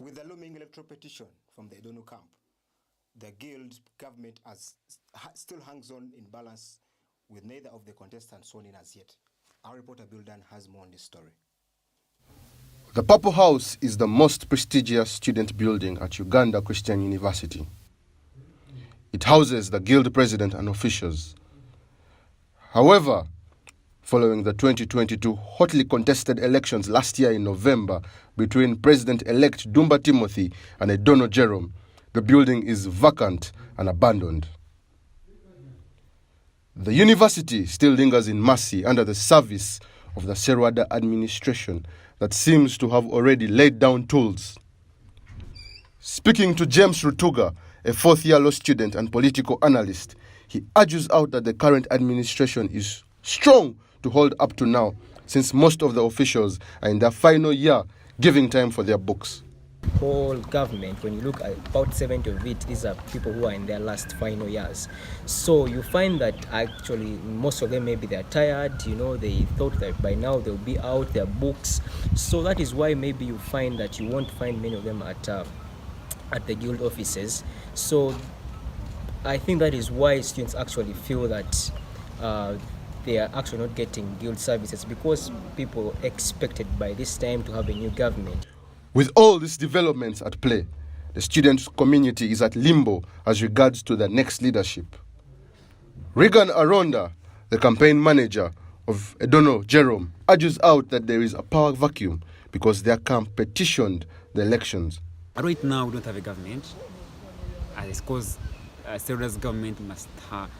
With the looming electoral petition from the Edono camp, the guild government still hangs on in balance with neither of the contestants sworn in as yet. Our reporter Bildan has more on this story. The Purple House is the most prestigious student building at Uganda Christian University. It houses the guild president and officials. However, following the 2022 hotly contested elections last year in November between President-elect Dumba Timothy and Edono Jerome, the building is vacant and abandoned. The university still lingers in mercy under the service of the Serwada administration that seems to have already laid down tools. Speaking to James Rutuga, a fourth-year law student and political analyst, he urges out that the current administration is strong to hold up to now, since most of the officials are in their final year, giving time for their books. Whole government, when you look at about 70 of it, these are people who are in their last final years. So you find that actually most of them, maybe they're tired, they thought that by now they'll be out their books. So that is why maybe you find that you won't find many of them at the guild offices. So I think that is why students actually feel that they are actually not getting guild services, because people expected by this time to have a new government. With all these developments at play, the student community is at limbo as regards to the next leadership. Regan Aronda, the campaign manager of Edono Jerome, urges out that there is a power vacuum because their camp petitioned the elections. Right now, we don't have a government. It's because Serwada's government must have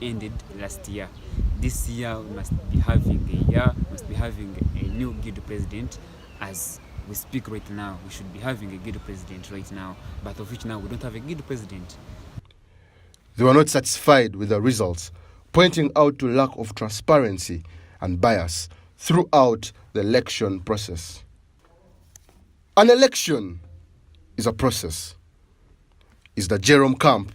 ended last year. This year, we must be having a new guild president. As we speak right now, we should be having a guild president right now, but of which now we don't have a guild president. They were not satisfied with the results, pointing out to lack of transparency and bias throughout the election process. An election is a process. Is the Jerome camp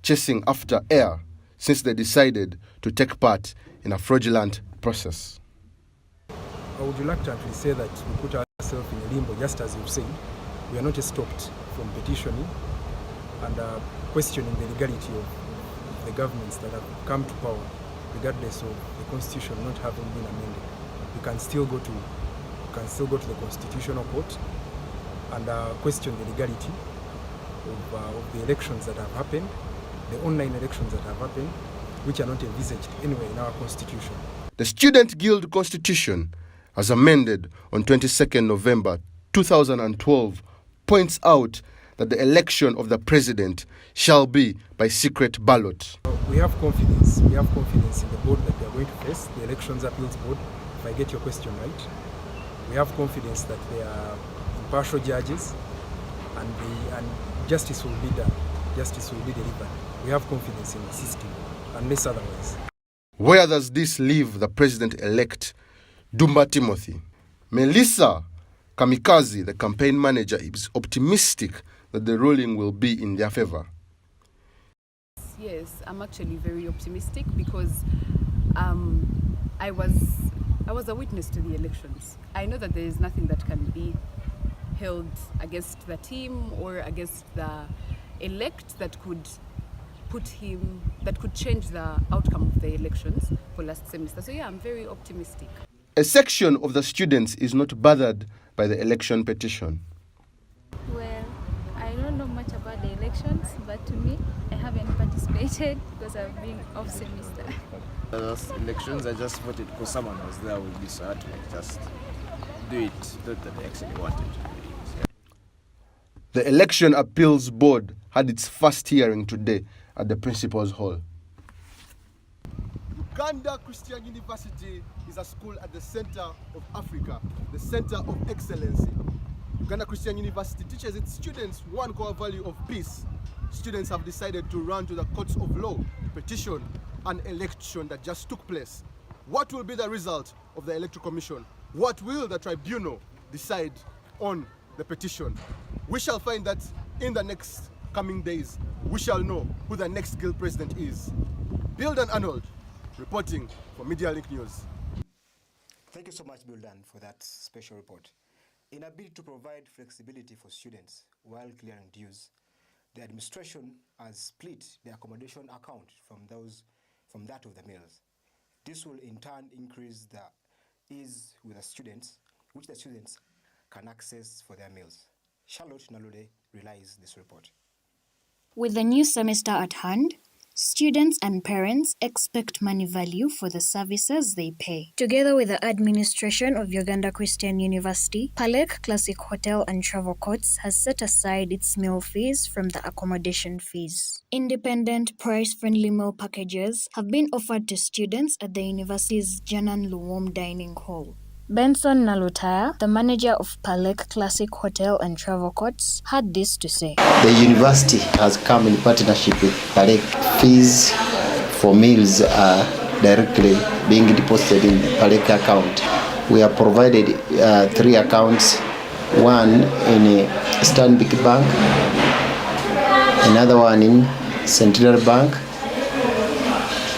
chasing after air since they decided to take part in a fraudulent process? I would reluctantly say that we put ourselves in a limbo, just as you've said. We are not stopped from petitioning and questioning the legality of the governments that have come to power, regardless of the constitution not having been amended. We can still go to the Constitutional Court and question the legality of the elections that have happened, the online elections that have happened, which are not envisaged anywhere in our constitution. The Student Guild Constitution, as amended on 22nd November 2012, points out that the election of the president shall be by secret ballot. We have confidence. We have confidence in the board that they are going to face, the Elections Appeals Board, if I get your question right. We have confidence that they are impartial judges and justice will be done. Justice will be delivered. We have confidence in the system, unless otherwise. Where does this leave the president-elect, Dumba Timothy? Melissa Kamikaze, the campaign manager, is optimistic that the ruling will be in their favor. Yes, I'm actually very optimistic because I was a witness to the elections. I know that there is nothing that can be held against the team or against the elect that could change the outcome of the elections for last semester. So yeah, I'm very optimistic. A section of the students is not bothered by the election petition. Well, I don't know much about the elections, but to me, I haven't participated because I've been off semester. The elections, I just voted because someone was there with me, so I had to just do it, not that I actually wanted to do it. The Election Appeals Board had its first hearing today at the Principal's Hall. Uganda Christian University is a school at the center of Africa, the center of excellency. Uganda Christian University teaches its students one core value of peace. Students have decided to run to the courts of law to petition an election that just took place. What will be the result of the Electoral Commission? What will the tribunal decide on the petition? We shall find that in the next coming days. We shall know who the next guild president is. Bildan Arnold, reporting for Media Link News. Thank you so much, Bildan, for that special report. In a bid to provide flexibility for students while clearing dues, the administration has split the accommodation account from that of the meals. This will in turn increase the ease with the students, which the students can access for their meals. Charlotte Nalude relies this report. With the new semester at hand, students and parents expect money value for the services they pay. Together with the administration of Uganda Christian University, Palek Classic Hotel and Travel Courts has set aside its meal fees from the accommodation fees. Independent, price-friendly meal packages have been offered to students at the university's Janan Luwom Dining Hall. Benson Nalutaya, the manager of Palek Classic Hotel and Travel Courts, had this to say. The university has come in partnership with Palek. Fees for meals are directly being deposited in the Palek account. We have provided 3 accounts, one in Stanbic Bank, another one in Central Bank,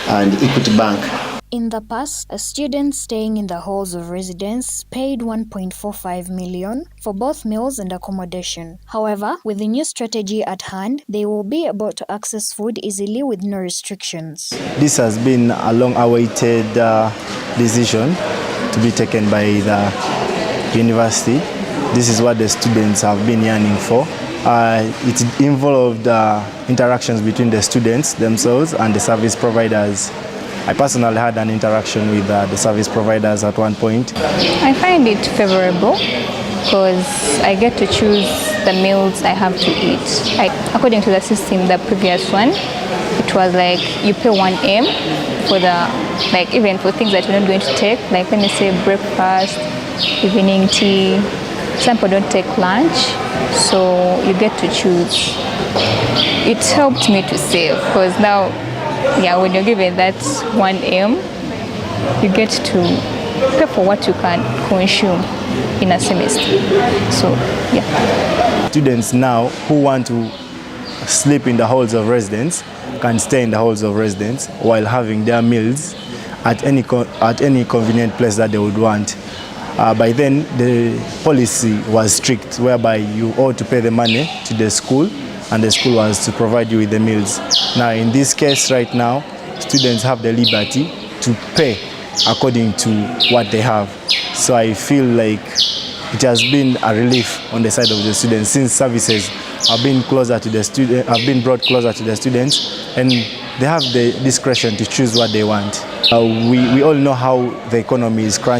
and Equity Bank. In the past, a student staying in the halls of residence paid 1.45 million for both meals and accommodation. However, with the new strategy at hand, they will be able to access food easily with no restrictions. This has been a long-awaited decision to be taken by the university. This is what the students have been yearning for. It involved interactions between the students themselves and the service providers. I personally had an interaction with the service providers at one point. I find it favorable because I get to choose the meals I have to eat. According to the system, the previous one, it was like you pay 1M for even for things that you're not going to take, like when you say breakfast, evening tea. Some people don't take lunch, so you get to choose. It helped me to save because now, when you're given that 1M, you get to pay for what you can consume in a semester. So, Students now who want to sleep in the halls of residence can stay in the halls of residence while having their meals at any convenient place that they would want. By then, the policy was strict, whereby you ought to pay the money to the school, and the school was to provide you with the meals. Now, in this case right now, students have the liberty to pay according to what they have. So I feel like it has been a relief on the side of the students, since services have been closer to the student, have been brought closer to the students, and they have the discretion to choose what they want. We all know how the economy is crunched.